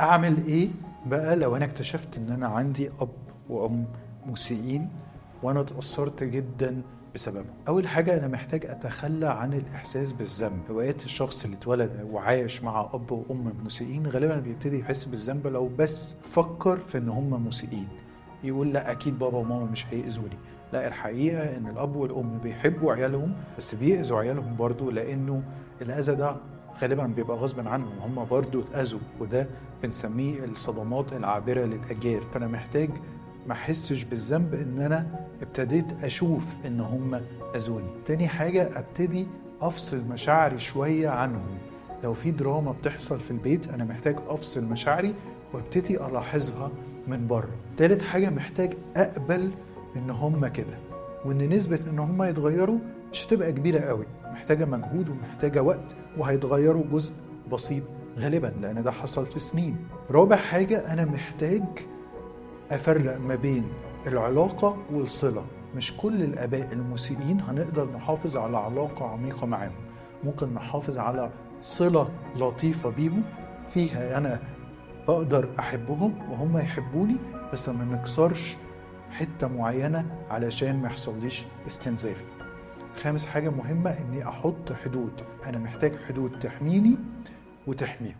اعمل ايه بقى لو انا اكتشفت ان انا عندي اب وام مسيئين وانا اتأثرت جدا بسببه؟ اول حاجة انا محتاج اتخلى عن الاحساس بالذنب. اوقات الشخص اللي اتولد وعايش مع اب وام مسيئين غالبا بيبتدي يحس بالذنب لو بس فكر في ان هم مسيئين، يقول لا اكيد بابا وماما مش هيأذوني. لا، الحقيقة ان الاب والام بيحبوا عيالهم بس بيأذوا عيالهم برضو، لانه الاذى ده غالبا بيبقى غصب عنهم، هم برضو اتأذوا، وده بنسميه الصدمات العابرة للأجيال. فأنا محتاج ما احسش بالذنب ان انا ابتديت اشوف ان هم اذوني. تاني حاجة ابتدي افصل مشاعري شوية عنهم. لو في دراما بتحصل في البيت انا محتاج افصل مشاعري وابتدي الاحظها من بره. تالت حاجة محتاج اقبل ان هم كده، وان نسبة ان هم يتغيروا مش هتبقى كبيرة قوي، محتاجة مجهود ومحتاجة وقت، وهيتغيروا جزء بسيط غالبا لان ده حصل في سنين. رابع حاجة انا محتاج أفرق ما بين العلاقة والصلة. مش كل الآباء المسيئين هنقدر نحافظ على علاقة عميقة معاهم، ممكن نحافظ على صلة لطيفة بيهم فيها أنا بقدر أحبهم وهم يحبوني، بس ما نكسرش حتة معينة علشان ما يحصليش استنزاف. خامس حاجة مهمة إني أحط حدود. أنا محتاج حدود تحميني وتحميهم.